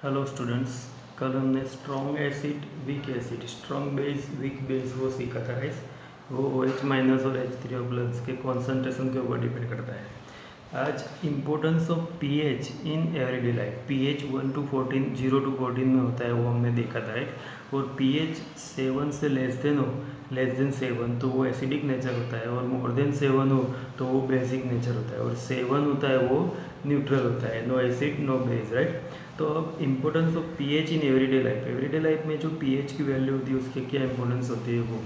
Hello students. कल हमने strong acid weak acid, strong base weak base वो सीखा था गाइस। वो OH माइनस और H3O प्लस के कॉन्सेंट्रेशन के ऊपर डिपेंड करता है। आज importance of pH in everyday life, pH 1 to 14, 0 to 14 में होता है, वो हमने देखा था राइट। और पीएच 7 से लेस देन हो, लेस देन 7 तो वो एसिडिक नेचर होता है, और मोर देन 7 हो तो वो बेसिक नेचर होता है, और 7 होता है वो न्यूट्रल होता है, no acid no base right. तो अब importance of pH in everyday life में जो पीएच की वैल्यू होती है उसके क्या इंपॉर्टेंस होती है वो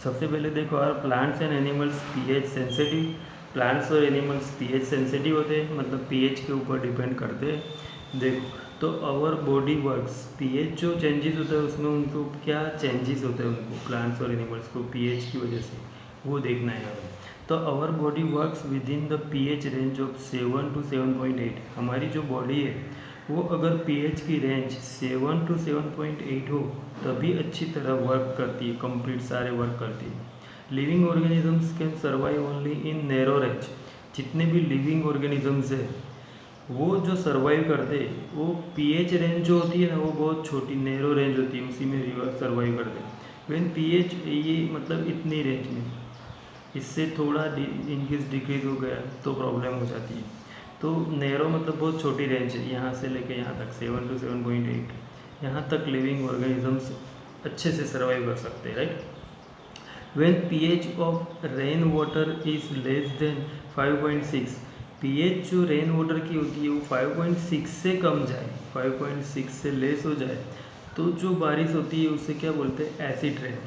सबसे पहले देखो। Are plants and animals pH sensitive? Plants और एनिमल्स पीएच सेंसिटिव होते हैं, मतलब पीएच के ऊपर डिपेंड करते हैं। देखो तो आवर बॉडी वर्क्स, पीएच जो चेंजेस होता है उसमें उनको क्या चेंजेस होते हैं, उनको प्लांट्स और एनिमल्स को पीएच की वजह से वो देखना है हमें। तो our body works within the pH range of 7 to 7.8। हमारी जो बॉडी है वो अगर पीएच की रेंज 7 to 7.8 हो तभी अच्छी तरह वर्क करती है, कंप्लीट सारे वर्क करती है। Living organisms can survive only in narrow range. जितने भी लिविंग ऑर्गेनिजम्स है वो जो सर्वाइव करते हैं वो पीएच रेंज जो होती है ना वो बहुत छोटी नैरो रेंज होती है, उसी में रिवर्स सर्वाइव करते हैं। व्हेन पीएच ये मतलब इतनी रेंज में, इससे थोड़ा इंक्रीज डिक्रीज हो गया तो प्रॉब्लम हो जाती है। तो नैरो मतलब बहुत छोटी रेंज है, यहाँ से लेके यहाँ तक 7 to 7.8, यहाँ तक लिविंग ऑर्गेनिजम्स अच्छे से सर्वाइव कर सकते हैं right. When pH of rain water is less than 5.6, pH जो रेन वाटर की होती है वो 5.6 से कम जाए, 5.6 से लेस हो जाए तो जो बारिश होती है उसे क्या बोलते हैं, एसिड रेन।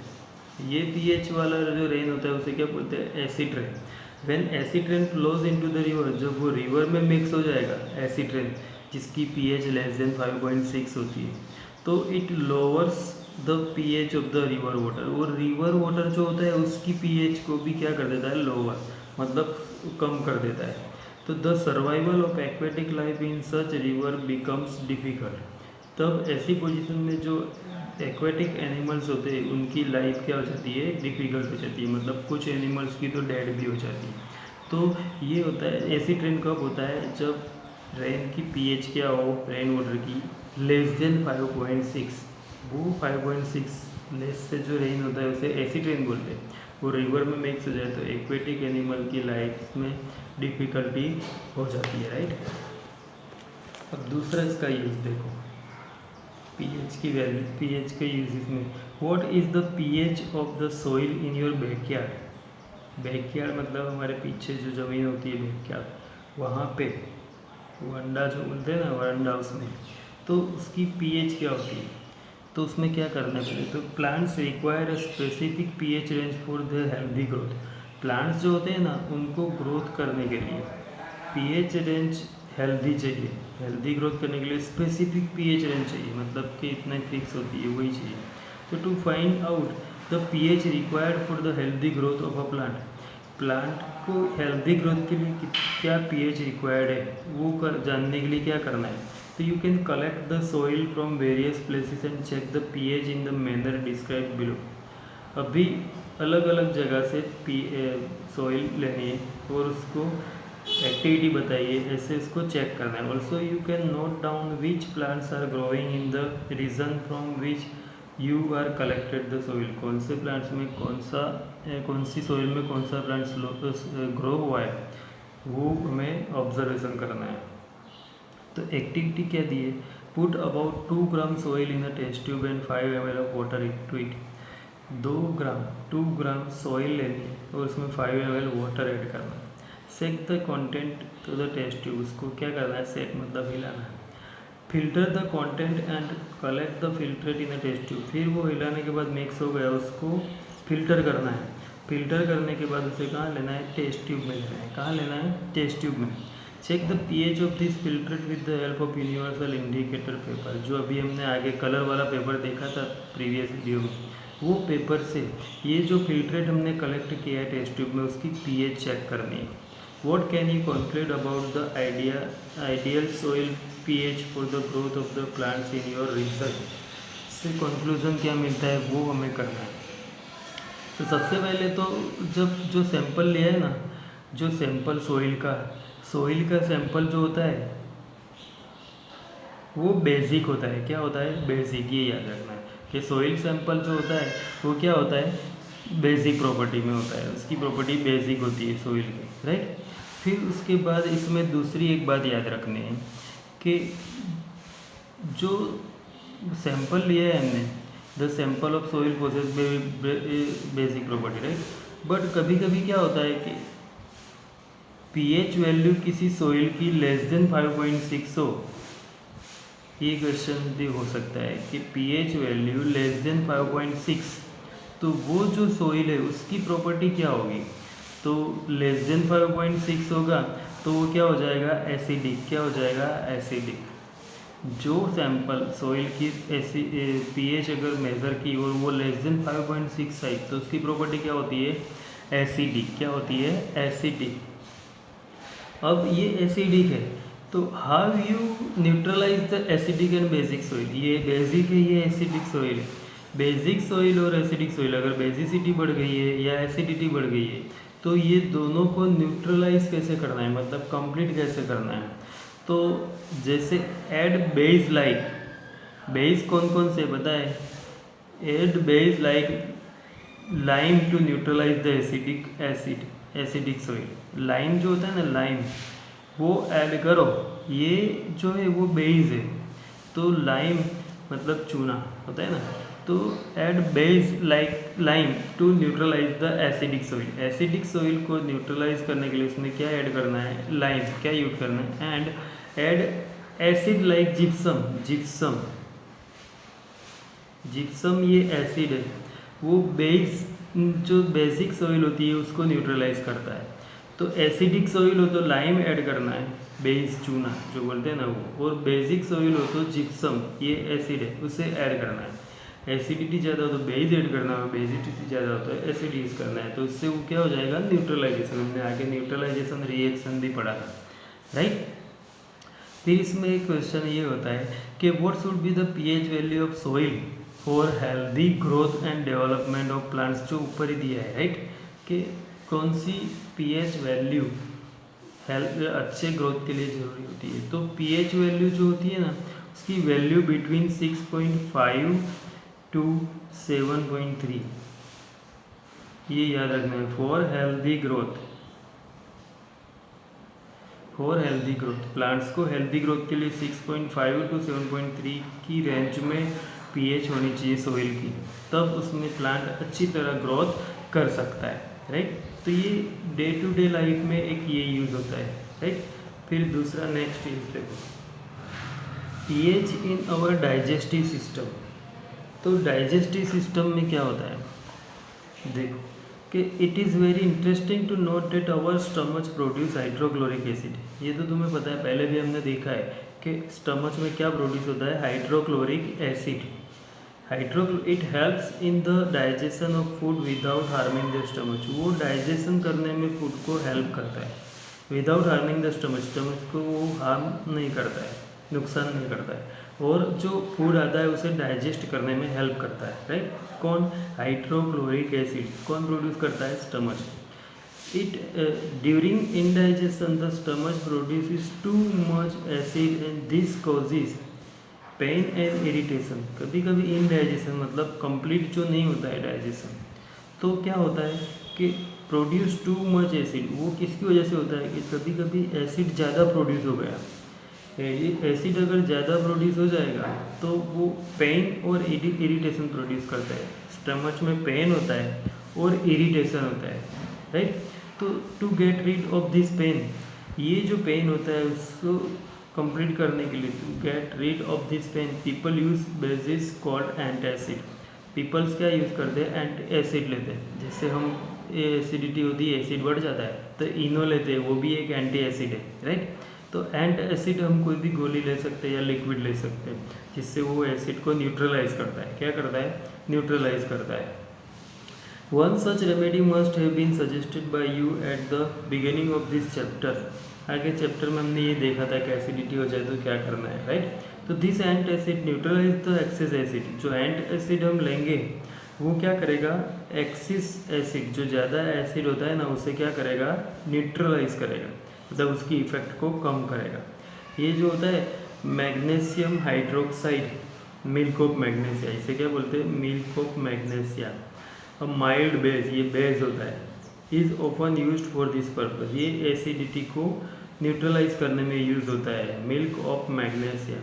ये पीएच वाला जो रेन होता है उसे क्या बोलते हैं, acid rain. When acid rain flows into the river, जब वो रिवर में मिक्स हो जाएगा एसिड रेन जिसकी पीएच लेस देन 5.6 होती है, तो it lowers the pH of the river water. और रिवर वाटर जो होता है उसकी पीएच को भी क्या कर देता है, लोअर, मतलब कम कर देता है। तो the survival of aquatic life in such river becomes difficult. तब ऐसी पोजीशन में जो एक्वेटिक एनिमल्स होते हैं उनकी लाइफ क्या हो जाती है, डिफ़िकल्ट हो जाती है, मतलब कुछ एनिमल्स की तो डेड भी हो जाती है। तो ये होता है, एसिड रेन कब होता है, जब रेन की पीएच क्या हो, रेन वाटर की लेस देन 5.6। वो 5.6 लेस से जो रेन होता है उसे एसिड रेन बोलते हैं। वो रिवर में मिक्स हो जाए तो एक्वेटिक एनिमल की लाइफ में डिफ़िकल्टी हो जाती है राइट। अब दूसरा इसका यूज़ देखो, पीएच की वैल्यू, पीएच के यूजेस में। What is the pH of the soil in your backyard? Backyard मतलब हमारे पीछे जो ज़मीन होती है बैकयार्ड, वहाँ पे वंडा जो बोलते हैं ना, वंडा, उसमें तो उसकी पीएच क्या होती है। तो उसमें क्या करना पड़ेगा, तो plants require a specific pH range for the healthy growth. Plants जो होते हैं ना उनको ग्रोथ करने के लिए पीएच रेंज हेल्दी चाहिए, हेल्दी ग्रोथ करने के लिए स्पेसिफिक पीएच रेंज चाहिए, मतलब कि इतना फिक्स होती है वही चाहिए। तो to find out the pH required for the healthy growth of a plant, plant को हेल्दी ग्रोथ के लिए क्या पीएच रिक्वायर्ड है वो कर जानने के लिए क्या करना है। तो you can collect the soil from various places and check the pH in the manner describe below. अभी अलग अलग जगह से सॉइल लेनी है और उसको एक्टिविटी बताइए, ऐसे इसको चेक करना है। Also you can note down which plants are growing in the region from which you are collected the soil. कौन से प्लांट्स में कौन सी सॉइल में कौन सा प्लांट्स ग्रो हुआ है वो हमें ऑब्जर्वेशन करना है। तो एक्टिविटी क्या दी है, put about 2 gram soil in a test tube and 5 ml of water to it. 2 gram soil लेनी है और उसमें 5 ml वाटर ऐड करना है। Shake the content to the test tube, उसको क्या करना है, सेक मतलब हिलाना है। Filter the content and collect the filtrate in the test tube. फिर वो हिलाने के बाद मिक्स हो गया उसको फिल्टर करना है। फिल्टर करने के बाद उसे कहाँ लेना है, टेस्ट ट्यूब में लेना है। कहाँ लेना है, टेस्ट ट्यूब में। Check the pH of this filtrate with the help of universal indicator paper. जो अभी हमने आगे कलर वाला पेपर देखा था प्रीवियस वीडियो में, वो पेपर से ये जो फिल्ट्रेट हमने कलेक्ट किया है टेस्ट ट्यूब में उसकी पीएच चेक करनी है। What can you conclude about the ideal soil pH for the growth of the plants in your research? इससे कंक्लूजन क्या मिलता है वो हमें करना है। तो सबसे पहले तो जब जो सैंपल लिया है ना, जो सैंपल सॉइल का सैंपल जो होता है वो बेसिक होता है। क्या होता है? बेसिक। ये याद रखना है कि सॉइल सैंपल जो होता है वो क्या होता है? बेसिक प्रॉपर्टी में होता है, उसकी प्रॉपर्टी बेसिक होती है सॉइल की, राइट। फिर उसके बाद इसमें दूसरी एक बात याद रखनी है कि जो सैंपल लिया है हमने, the sample of soil possess basic property, right. But कभी कभी क्या होता है कि पीएच वैल्यू किसी सॉइल की लेस देन 5.6 हो। ये क्वेश्चन भी हो सकता है कि पीएच वैल्यू लेस देन 5.6, तो वो जो सॉइल है उसकी प्रॉपर्टी क्या होगी? तो लेस देन 5.6 होगा तो वो क्या हो जाएगा? एसिडिक। क्या हो जाएगा? एसिडिक। जो सैंपल सॉइल की पीएच अगर मेज़र की और वो लेस देन 5.6 आई तो उसकी प्रॉपर्टी क्या होती है? एसिडिक। क्या होती है? एसिडिक। अब ये एसिडिक है तो how you neutralise the acidic and basic soil? ये बेसिक है, ये एसिडिक सॉइल है। बेसिक सॉइल और एसिडिक सॉइल अगर बेसिसिटी बढ़ गई है या एसिडिटी बढ़ गई है तो ये दोनों को न्यूट्रलाइज कैसे करना है, मतलब कंप्लीट कैसे करना है? तो जैसे ऐड बेस लाइक, बेस कौन कौन से पता है? Add base like lime to neutralise the acidic soil. Lime जो होता है ना, लाइम, वो ऐड करो। ये जो है वो बेस है, तो लाइम मतलब चूना होता है ना, तो add base like lime to neutralise the acidic soil. Acidic soil को न्यूट्रलाइज करने के लिए उसमें क्या ऐड करना है? लाइम। क्या यूज करना है? And add acid like gypsum. Gypsum ये एसिड है, वो बेस जो बेसिक सॉइल होती है उसको न्यूट्रलाइज करता है। तो एसिडिक सॉइल हो तो लाइम ऐड करना है, बेस चूना जो बोलते हैं ना वो, और बेसिक सॉइल हो तो जिप्सम, ये एसिड है, उसे ऐड करना है। एसिडिटी ज़्यादा हो तो बेस ऐड करना है, बेसिडिटी ज़्यादा हो तो एसिड यूज करना है। तो इससे वो क्या हो जाएगा? न्यूट्रलाइजेशन। हमने आगे न्यूट्रलाइजेशन रिएक्शन भी पढ़ा था, राइट। फिर इसमें एक क्वेश्चन ये होता है कि what should be the pH value of soil for healthy growth and development of plants, जो ऊपर ही दिया है, राइट। कि कौन सी पीएच वैल्यू अच्छे ग्रोथ के लिए जरूरी होती है? तो पीएच वैल्यू जो होती है ना, उसकी वैल्यू बिटवीन 6.5 टू 7.3, ये याद रखना है for healthy growth. For healthy growth plants को हेल्दी ग्रोथ के लिए 6.5 टू 7.3 की रेंज में पीएच होनी चाहिए सॉइल की, तब उसमें प्लांट अच्छी तरह ग्रोथ कर सकता है, राइट। तो ये डे टू डे लाइफ में एक ये यूज़ होता है, राइट। फिर दूसरा नेक्स्ट यूज देखो, pH in our digestive system. तो डाइजेस्टिव सिस्टम में क्या होता है? देखो कि it is very interesting to note that our stomach produce hydrochloric acid. ये तो तुम्हें पता है, पहले भी हमने देखा है कि स्टमच में क्या प्रोड्यूस होता है? Hydrochloric acid. It helps in the digestion of food without harming the stomach. वो डाइजेशन करने में फूड को हेल्प करता है विदाउट हार्मिंग द स्टमच को वो हार्म नहीं करता है, नुकसान नहीं करता है, और जो फूड आता है उसे डाइजेस्ट करने में हेल्प करता है, राइट। कौन? Hydrochloric acid. कौन प्रोड्यूस करता है? Stomach. It during indigestion the stomach produces too much acid and this causes pain and irritation. कभी कभी इनडाइजेशन मतलब कंप्लीट जो नहीं होता है डाइजेशन, तो क्या होता है कि प्रोड्यूस टू मच एसिड। वो किसकी वजह से होता है कि कभी कभी एसिड ज़्यादा प्रोड्यूस हो गया। एसिड अगर ज़्यादा प्रोड्यूस हो जाएगा तो वो पेन और इरिटेशन प्रोड्यूस करता है। स्टमच में पेन होता है और इरिटेशन होता है, राइट। तो to get rid of this pain, ये जो पेन होता है उसको कंप्लीट करने के लिए, to get rid of this pain people use bases called antacid. Peoples क्या यूज़ करते हैं? एसिड लेते हैं। जिससे हम एसिडिटी होती है, एसिड बढ़ जाता है तो इनो लेते हैं, वो भी एक एंटी एसिड है, राइट। तो एंट एसिड हम कोई भी गोली ले सकते हैं या लिक्विड ले सकते हैं जिससे वो एसिड को न्यूट्रलाइज करता है। क्या करता है? न्यूट्रलाइज करता है। One such remedy must have been suggested by you at the beginning of this chapter. आगे चैप्टर में हमने ये देखा था कि एसिडिटी हो जाए तो क्या करना है, राइट। तो this antacid neutralise the excess acid. जो एंट एसिड हम लेंगे वो क्या करेगा? एक्सिस एसिड, जो ज़्यादा एसिड होता है ना, उसे क्या करेगा? न्यूट्रलाइज करेगा, मतलब उसकी इफेक्ट को कम करेगा। ये जो होता है magnesium hydroxide, milk of magnesia, इसे क्या बोलते हैं, मिल्क ऑफ मैग्नीशिया। अब माइल्ड बेस, ये बेस होता है, is often used for this purpose, ये एसिडिटी को न्यूट्रलाइज करने में यूज़ होता है, मिल्क ऑफ मैग्नीशिया।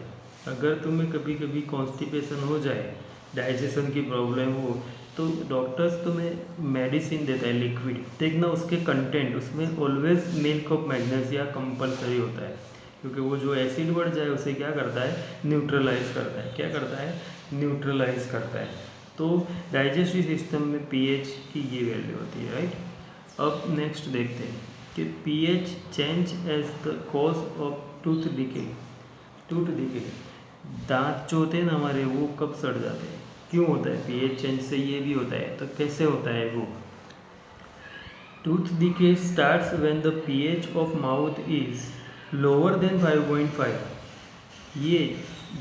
अगर तुम्हें कभी कभी कॉन्स्टिपेशन हो जाए, डाइजेशन की प्रॉब्लम हो, तो डॉक्टर्स तुम्हें मेडिसिन देता है लिक्विड, देखना उसके कंटेंट, उसमें always milk of magnesia compulsory होता है, क्योंकि वो जो एसिड बढ़ जाए उसे क्या करता है, न्यूट्रलाइज करता है। क्या करता है, न्यूट्रलाइज करता है। तो डाइजेस्टिव सिस्टम में पीएच की ये वैल्यू होती है, राइट। अब नेक्स्ट देखते हैं कि pH change as the cause of tooth decay. Tooth decay, दांत जो होते हैं ना हमारे, वो कब सड़ जाते हैं, क्यों होता है, पीएच चेंज से ये भी होता है, तो कैसे होता है वो। Tooth decay starts when the pH of mouth is lower than 5.5। ये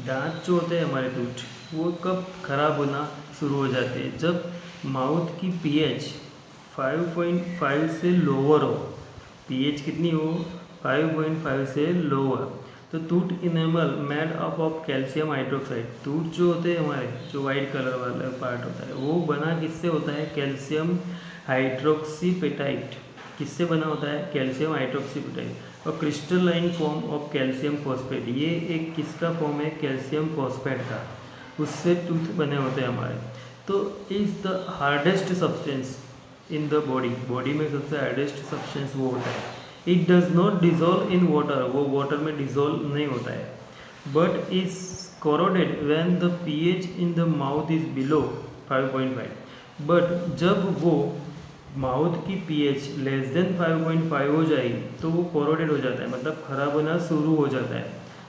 दांत जो होते हैं हमारे टूथ, वो कब खराब होना शुरू हो जाते हैं, जब माउथ की पीएच 5.5 से लोअर हो। पीएच कितनी हो, 5.5 से लोअर। तो tooth enamel made up of calcium hydroxide, tooth जो होते हैं हमारे, जो वाइट कलर वाला पार्ट होता है, वो बना किससे होता है, कैल्शियम हाइड्रोक्सीपेटाइट। किससे बना होता है, कैल्शियम हाइड्रोक्सीपेटाइट। और crystalline form of calcium phosphate, ये एक किसका फॉर्म है, कैल्शियम फॉस्फेट का, उससे टूथ बने होते हैं हमारे। तो is the hardest substance in the body, body में सबसे हार्डेस्ट सब्सटेंस वो होता है। It does not dissolve in water, वो वाटर में डिजोल्व नहीं होता है, but is corroded when the pH in the mouth is below 5.5। But जब वो माउथ की पीएच लेस देन 5.5 हो जाएगी, तो वो कोरोडेड हो जाता है, मतलब खराब होना शुरू हो जाता है।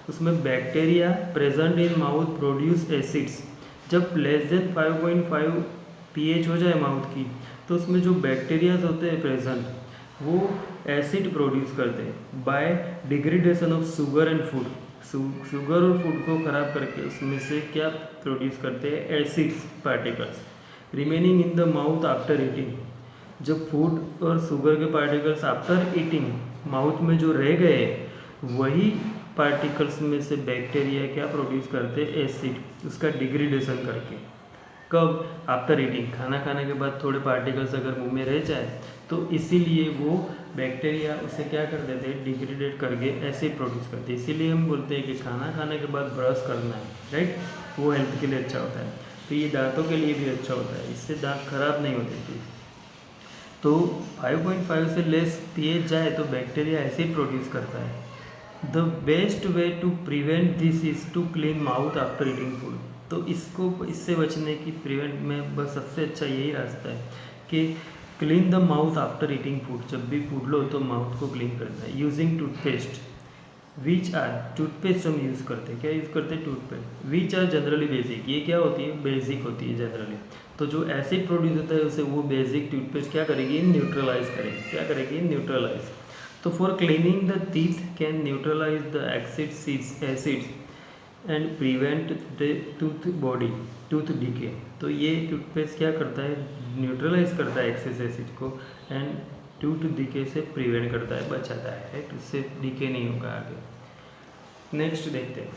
उसमें bacteria present in mouth produce acids. जब लेस देन 5.5 पीएच हो जाए माउथ की, तो उसमें जो बैक्टीरियाज होते हैं प्रेजेंट, वो एसिड प्रोड्यूस करते हैं by degradation of sugar and food. Sugar और फूड को ख़राब करके उसमें से क्या प्रोड्यूस करते हैं, acids particles remaining in the mouth after eating. जब फूड और शुगर के पार्टिकल्स आफ्टर ईटिंग माउथ में जो रह गए, वही पार्टिकल्स में से बैक्टीरिया क्या प्रोड्यूस करते हैं, एसिड, उसका डिग्रेडेशन करके। कब, आफ्टर ईटिंग, खाना खाने के बाद थोड़े पार्टिकल्स अगर मुंह में रह जाए, तो इसीलिए वो बैक्टीरिया उसे क्या कर देते हैं, डिग्रेडेट करके एसिड प्रोड्यूस करते हैं। इसीलिए हम बोलते हैं कि खाना खाने के बाद ब्रश करना है, राइट, वो हेल्थ के लिए अच्छा होता है। तो ये दांतों के लिए भी अच्छा होता है, इससे दांत खराब नहीं होते थे। तो 5.5 से लेस पीएच जाए तो बैक्टीरिया एसिड प्रोड्यूस करता है। The best way to prevent this is to clean mouth after eating food. तो इससे बचने की प्रिवेंट में बस सबसे अच्छा यही रास्ता है कि clean the mouth after eating food. जब भी फूड लो तो माउथ को क्लीन करना है। Using toothpaste which are, toothpaste हम यूज़ करते हैं, क्या यूज़ करते हैं, toothpaste. Which are generally basic, ये क्या होती है, बेसिक होती है जनरली। तो जो एसिड प्रोड्यूस होता है उसे वो बेसिक टूथपेस्ट क्या करेगी, न्यूट्रलाइज करेगी। क्या करेगी, न्यूट्रलाइज। तो for cleaning the teeth can neutralise the acids and prevent the tooth decay. तो ये टूथपेस्ट क्या करता है, न्यूट्रलाइज करता है एक्सेस एसिड को एंड टूथ डीके से प्रिवेंट करता है, बचाता है, राइट, उससे डीके नहीं होगा आगे। नेक्स्ट देखते हैं,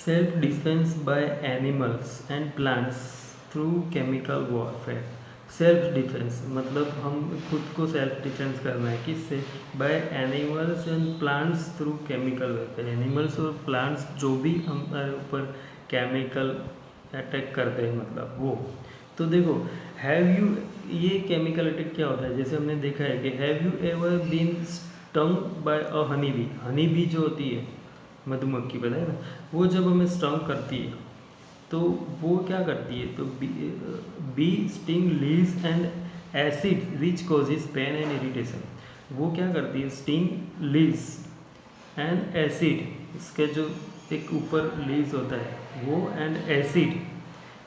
self defence by animals and plants through chemical warfare. Self defence मतलब हम खुद को सेल्फ डिफेंस करना है, किससे, by animals and plants through chemical warfare. Animals और प्लांट्स जो भी हमारे ऊपर केमिकल अटैक करते हैं, मतलब वो। तो देखो, हैव यू, ये केमिकल अटैक क्या होता है, जैसे हमने देखा है कि have you ever been stung by a honey bee. Honey bee जो होती है मधुमक्खी, पता है ना, वो जब हमें स्टंग करती है तो वो क्या करती है, तो bee sting leaves and acid which causes pain and irritation. वो क्या करती है, स्टिंग लीव्स एंड एसिड, इसके जो एक ऊपर लीव्स होता है वो, and acid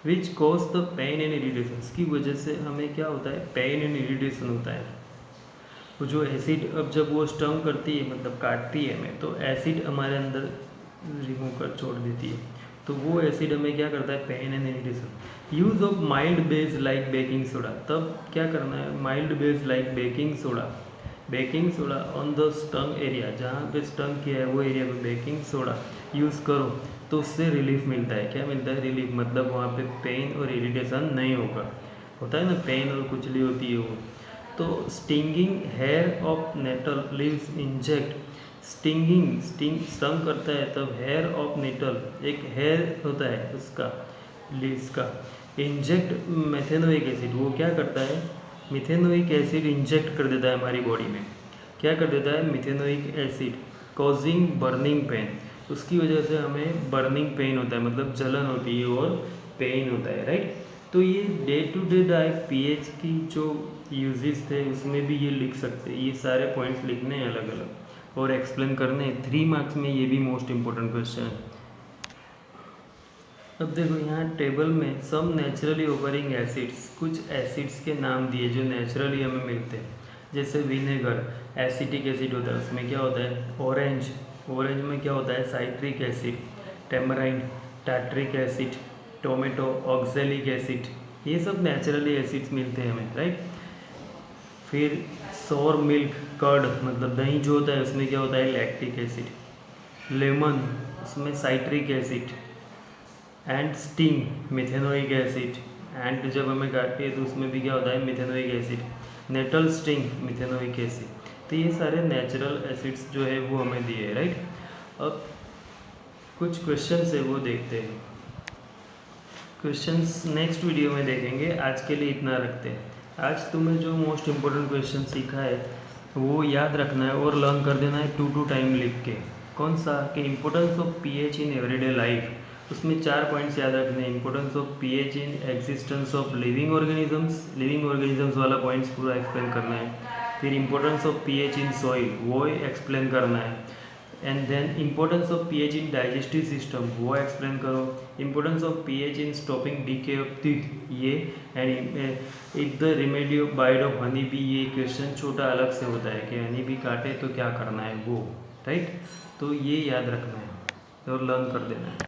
which cause the pain and irritation, इसकी वजह से हमें क्या होता है, पेन एंड इरिटेशन होता है। वो जो एसिड, अब जब वो स्टंग करती है मतलब काटती है हमें, तो एसिड हमारे अंदर रिमूव कर छोड़ देती है, तो वो एसिड हमें क्या करता है, pain and irritation. Use of mild base like baking soda, तब क्या करना है, mild base like baking soda baking soda on the stung area, जहाँ पे स्टंग किया है वो एरिया पे बेकिंग सोडा यूज़ करो तो उससे रिलीफ मिलता है। क्या मिलता है? रिलीफ, मतलब वहाँ पे पेन और इरिटेशन नहीं होगा। होता है ना, पेन और कुचली होती है वो। तो stinging hair of nettle leaves inject, stung करता है तब हेयर ऑफ नेटल, एक हेयर होता है उसका, लीव्स का, इंजेक्ट मेथेनोइक एसिड, वो क्या करता है? मिथेनोइक एसिड इंजेक्ट कर देता है हमारी बॉडी में। क्या कर देता है? Methanoic acid, causing burning pain, उसकी वजह से हमें बर्निंग पेन होता है, मतलब जलन होती है और पेन होता है, राइट। तो ये day to day diet pH की जो यूजेस थे उसमें भी ये लिख सकते हैं। ये सारे पॉइंट्स लिखने हैं अलग अलग और एक्सप्लेन करने हैं। 3 मार्क्स में ये भी मोस्ट इंपॉर्टेंट क्वेश्चन है। अब देखो यहाँ टेबल में सम नेचुरली ओकरिंग एसिड्स, कुछ एसिड्स के नाम दिए जो नेचुरली हमें मिलते हैं। जैसे विनेगर, एसिटिक एसिड होता है, उसमें क्या होता है? ऑरेंज, ऑरेंज में क्या होता है? Citric acid. Tamarind, tartaric acid. Tomato, oxalic acid. ये सब नेचुरली एसिड्स मिलते हैं हमें, राइट। फिर सोर मिल्क, कर्ड मतलब दही जो होता है उसमें क्या होता है? Lactic acid. लेमन, उसमें citric acid. And sting, methanoic acid. And जब हमें काटती है तो उसमें भी क्या होता है? Methanoic acid. Nettle sting, methanoic acid. तो ये सारे नेचुरल एसिड्स जो है वो हमें दिए, राइट। अब कुछ क्वेश्चंस है वो देखते हैं। क्वेश्चंस नेक्स्ट वीडियो में देखेंगे, आज के लिए इतना रखते हैं। आज तुम्हें जो मोस्ट इम्पोर्टेंट क्वेश्चन सीखा है वो याद रखना है और लर्न कर देना है 2 टाइम लिख के। कौन सा? कि importance of pH in everyday life, उसमें 4 पॉइंट्स याद रखने हैं। Importance of pH in existence of living organisms वाला पॉइंट्स पूरा एक्सप्लेन करना है। फिर importance of pH in soil, वो एक्सप्लेन करना है। And then importance of pH in digestive system, वो एक्सप्लेन करो। Importance of pH in stopping decay of teeth, ये। And if the remedy of bite of honey bee, ये question छोटा अलग से होता है कि हनी बी काटे तो क्या करना है वो, राइट। तो ये याद रखना है और लर्न कर देना है।